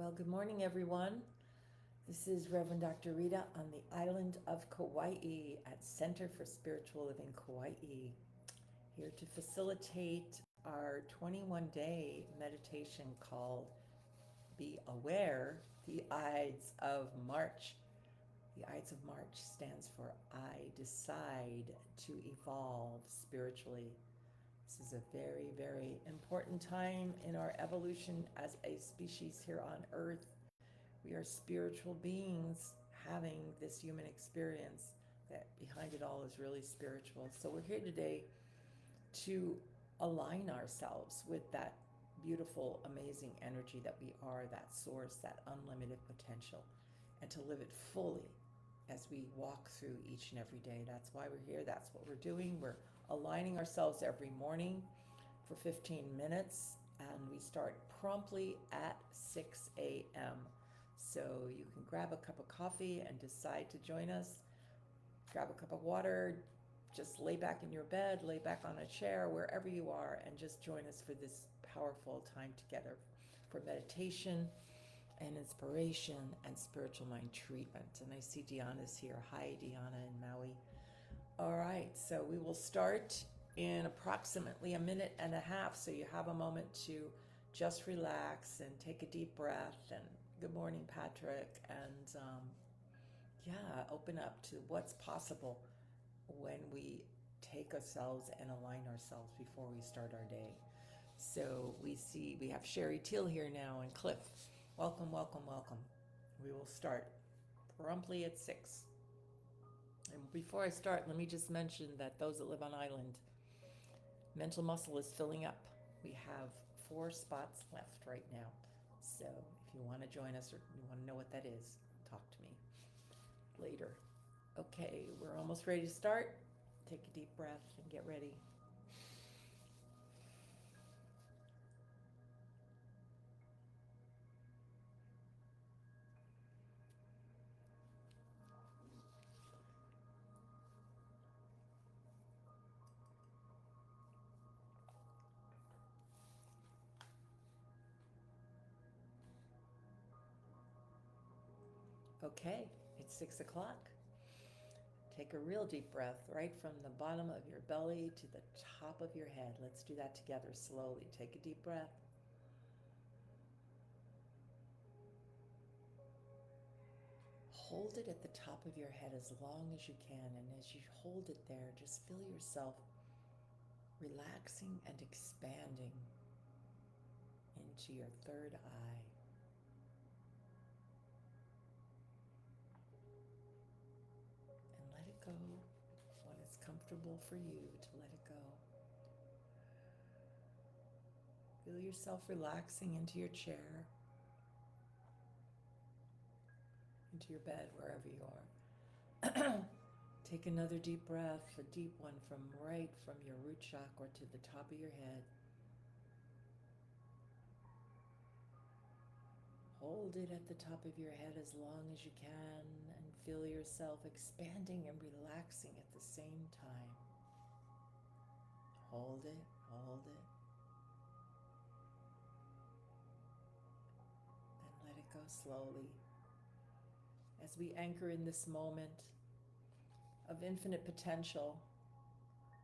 Well, good morning, everyone. This is Reverend Dr. Rita on the island of Kaua'i at Center for Spiritual Living Kaua'i, here to facilitate our 21-day meditation called Be Aware, the Ides of March. The Ides of March stands for I decide to evolve spiritually. This is a very, very important time in our evolution as a species here on Earth. We are spiritual beings having this human experience that behind it all is really spiritual. So we're here today to align ourselves with that beautiful, amazing energy that we are, that source, that unlimited potential, and to live it fully as we walk through each and every day. That's why we're here. That's what we're doing. We're aligning ourselves every morning for 15 minutes, and we start promptly at 6 a.m. So you can grab a cup of coffee and decide to join us. Grab a cup of water, just lay back in your bed, lay back on a chair, wherever you are, and just join us for this powerful time together for meditation and inspiration and spiritual mind treatment. And I see Deanna's here. Hi, Deanna in Maui. All right, so we will start in approximately a minute and a half, so you have a moment to just relax and take a deep breath. And good morning, Patrick. And open up to what's possible when we take ourselves and align ourselves before we start our day. So we have Sherry Teal here now and Cliff. Welcome, welcome, welcome. We will start promptly at 6. And before I start, let me just mention that those that live on island, mental muscle is filling up. We have 4 spots left right now. So if you want to join us or you want to know what that is, talk to me later. Okay, we're almost ready to start. Take a deep breath and get ready. Okay, it's 6 o'clock. Take a real deep breath right from the bottom of your belly to the top of your head. Let's do that together slowly. Take a deep breath. Hold it at the top of your head as long as you can. And as you hold it there, just feel yourself relaxing and expanding into your third eye. And let it go when it's comfortable for you to let it go. Feel yourself relaxing into your chair, into your bed, wherever you are. Take another deep breath, a deep one right from your root chakra to the top of your head. Hold it at the top of your head as long as you can and feel yourself expanding and relaxing at the same time. Hold it, hold it. And let it go slowly as we anchor in this moment of infinite potential,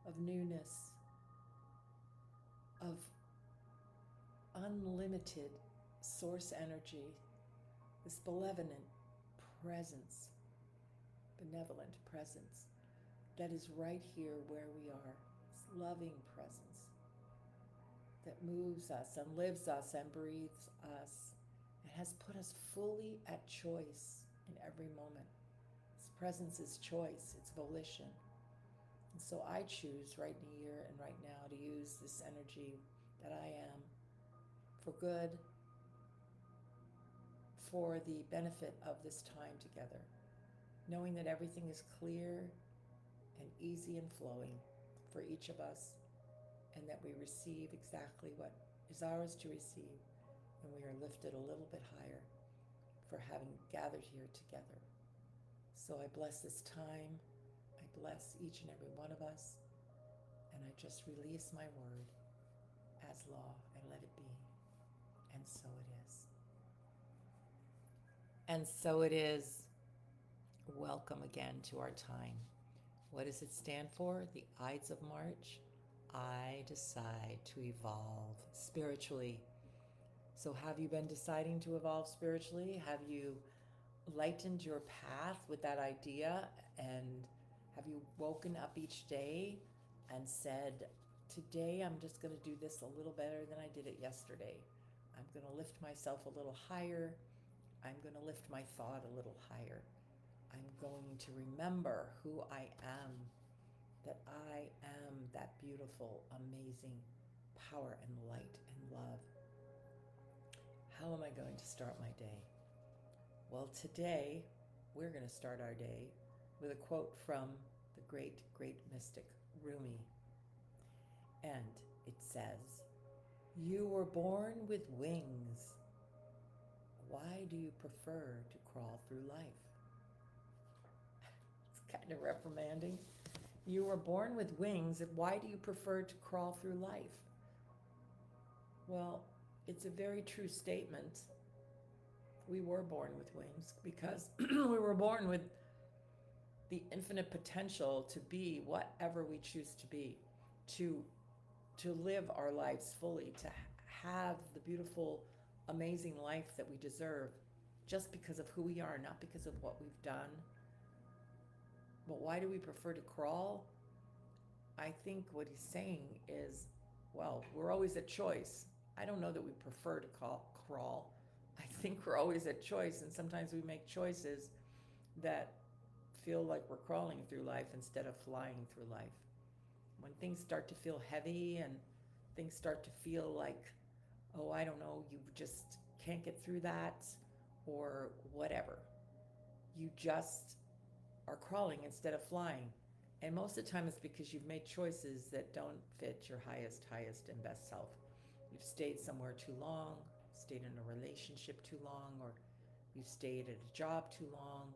of newness, of unlimited source energy, this benevolent presence that is right here where we are, this loving presence that moves us and lives us and breathes us and has put us fully at choice in every moment. This presence is choice, it's volition. And so I choose right here and right now to use this energy that I am for good, for the benefit of this time together, knowing that everything is clear and easy and flowing for each of us, and that we receive exactly what is ours to receive, and we are lifted a little bit higher for having gathered here together. So I bless this time, I bless each and every one of us, and I just release my word as law and let it be, and so it is. And so it is. Welcome again to our time. What does it stand for? The Ides of March. I decide to evolve spiritually. So, have you been deciding to evolve spiritually? Have you lightened your path with that idea? And have you woken up each day and said, today I'm just going to do this a little better than I did it yesterday? I'm going to lift myself a little higher. I'm going to lift my thought a little higher. I'm going to remember who I am, that I am that beautiful, amazing power and light and love. How am I going to start my day? Well, today we're going to start our day with a quote from the great, great mystic Rumi. And it says, "You were born with wings. Why do you prefer to crawl through life?" It's kind of reprimanding. You were born with wings. Why do you prefer to crawl through life? Well, it's a very true statement. We were born with wings because we were born with the infinite potential to be whatever we choose to be, to live our lives fully, to have the beautiful, amazing life that we deserve, just because of who we are, not because of what we've done. But why do we prefer to crawl? I think what he's saying is, well, we're always at choice. I don't know that we prefer to crawl. I think we're always at choice, and sometimes we make choices that feel like we're crawling through life instead of flying through life. When things start to feel heavy and things start to feel like, oh, I don't know, you just can't get through that or whatever, you just are crawling instead of flying. And most of the time it's because you've made choices that don't fit your highest, and best self. You've stayed somewhere too long, stayed in a relationship too long, or you've stayed at a job too long,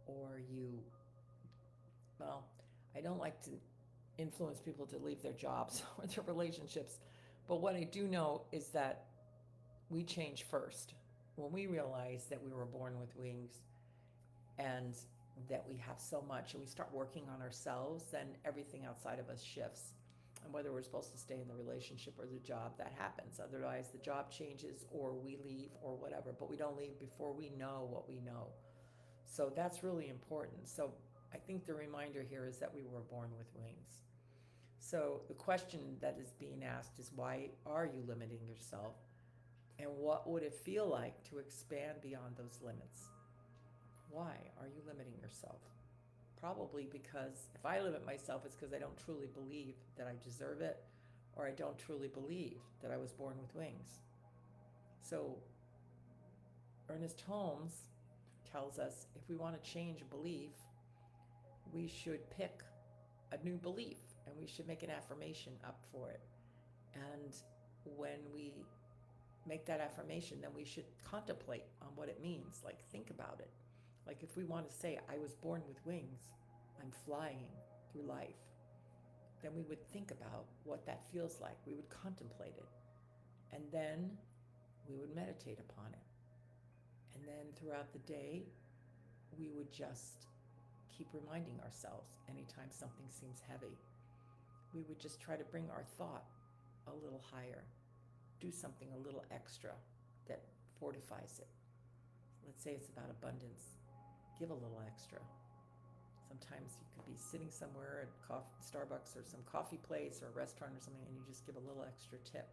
or well, I don't like to influence people to leave their jobs or their relationships. But what I do know is that we change first. When we realize that we were born with wings and that we have so much and we start working on ourselves, then everything outside of us shifts. And whether we're supposed to stay in the relationship or the job, that happens. Otherwise, the job changes or we leave or whatever, but we don't leave before we know what we know. So that's really important. So I think the reminder here is that we were born with wings. So the question that is being asked is, why are you limiting yourself? And what would it feel like to expand beyond those limits? Why are you limiting yourself? Probably because if I limit myself, it's because I don't truly believe that I deserve it, or I don't truly believe that I was born with wings. So Ernest Holmes tells us if we want to change a belief, we should pick a new belief and we should make an affirmation up for it. And when we make that affirmation, then we should contemplate on what it means. Like, think about it. Like, if we want to say, I was born with wings, I'm flying through life, then we would think about what that feels like. We would contemplate it. And then we would meditate upon it. And then throughout the day, we would just keep reminding ourselves anytime something seems heavy. We would just try to bring our thought a little higher, do something a little extra that fortifies it. Let's say it's about abundance. Give a little extra. Sometimes you could be sitting somewhere at Starbucks or some coffee place or a restaurant or something, and you just give a little extra tip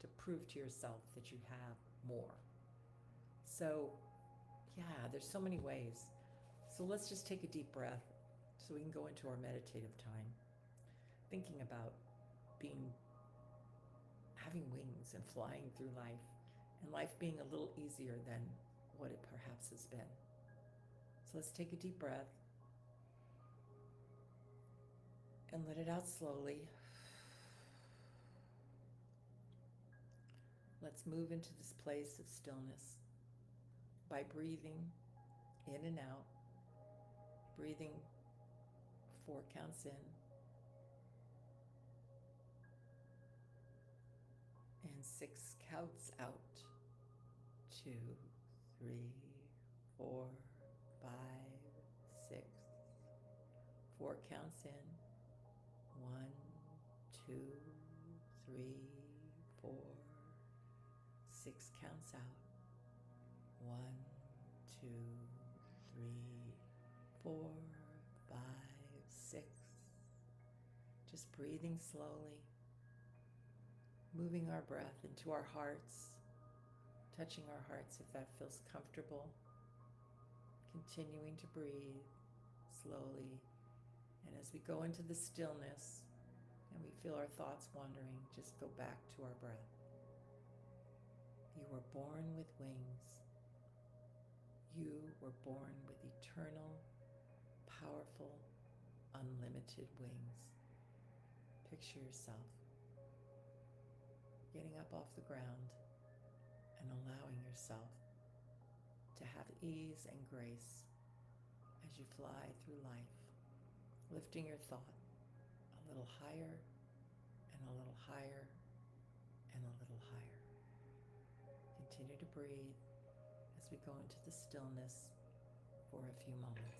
to prove to yourself that you have more. So, yeah, there's so many ways. So let's just take a deep breath so we can go into our meditative time, thinking about having wings and flying through life, and life being a little easier than what it perhaps has been. So let's take a deep breath and let it out slowly. Let's move into this place of stillness by breathing in and out, breathing 4 counts in and 6 counts out. 2, 3, 4, 5, 6. 4 counts in. 1, 2, 3, 4. 6 counts out. 1, 2, 3, 4, 5, 6. Just breathing slowly, moving our breath into our hearts, touching our hearts if that feels comfortable. Continuing to breathe slowly. And as we go into the stillness and we feel our thoughts wandering, just go back to our breath. You were born with wings. You were born with eternal, powerful, unlimited wings. Picture yourself getting up off the ground and allowing yourself to have ease and grace as you fly through life, lifting your thought a little higher and a little higher and a little higher. Continue to breathe as we go into the stillness for a few moments.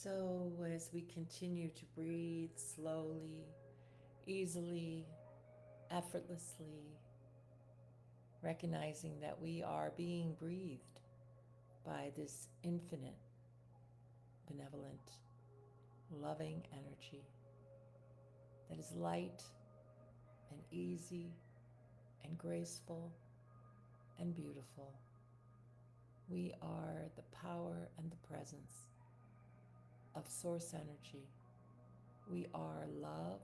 So as we continue to breathe slowly, easily, effortlessly, recognizing that we are being breathed by this infinite, benevolent, loving energy that is light and easy and graceful and beautiful. We are the power and the presence of source energy. We are love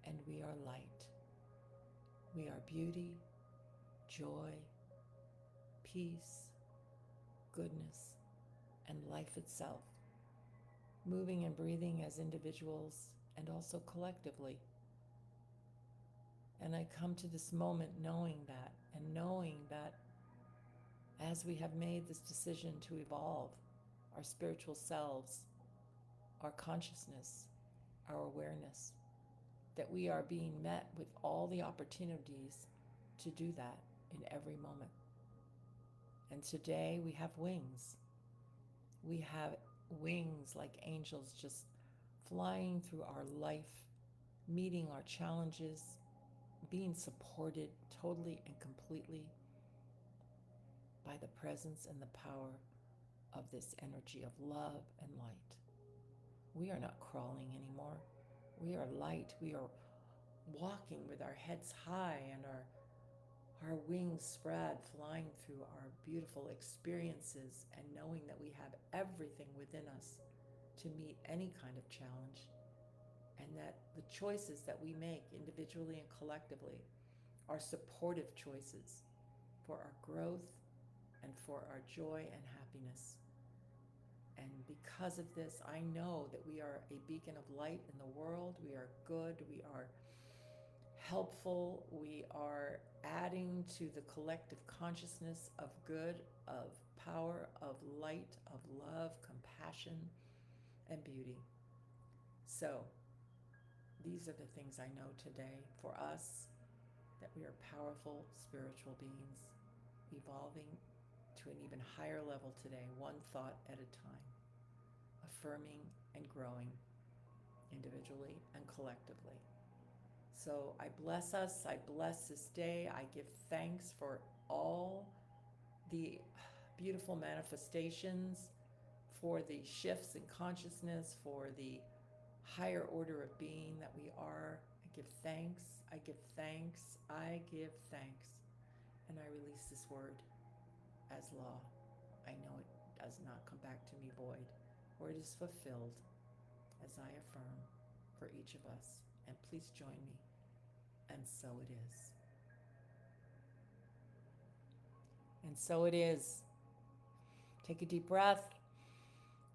and we are light. We are beauty, joy, peace, goodness, and life itself, moving and breathing as individuals and also collectively. And I come to this moment knowing that, and knowing that as we have made this decision to evolve our spiritual selves, our consciousness, our awareness, that we are being met with all the opportunities to do that in every moment. And today we have wings. We have wings like angels, just flying through our life, meeting our challenges, being supported totally and completely by the presence and the power of this energy of love and light. We are not crawling anymore. We are light. We are walking with our heads high and our wings spread, flying through our beautiful experiences and knowing that we have everything within us to meet any kind of challenge, and that the choices that we make individually and collectively are supportive choices for our growth and for our joy and happiness. And because of this, I know that we are a beacon of light in the world. We are good. We are helpful. We are adding to the collective consciousness of good, of power, of light, of love, compassion, and beauty. So, these are the things I know today for us, that we are powerful spiritual beings evolving to an even higher level today, one thought at a time, affirming and growing individually and collectively. So I bless us, I bless this day, I give thanks for all the beautiful manifestations, for the shifts in consciousness, for the higher order of being that we are. I give thanks, I give thanks, I give thanks. And I release this word as law. I know it does not come back to me void, or it is fulfilled as I affirm for each of us. And please join me. And so it is. And so it is. Take a deep breath.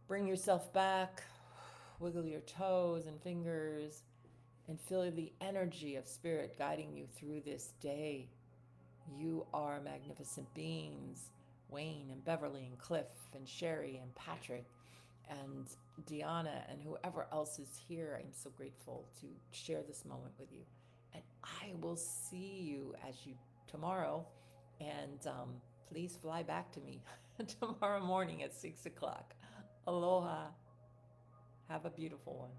Bring yourself back. Wiggle your toes and fingers. And feel the energy of spirit guiding you through this day. You are magnificent beings. Wayne and Beverly and Cliff and Sherry and Patrick and Deanna and whoever else is here. I'm so grateful to share this moment with you. And I will see you as you tomorrow. And please fly back to me tomorrow morning at 6 o'clock. Aloha. Have a beautiful one.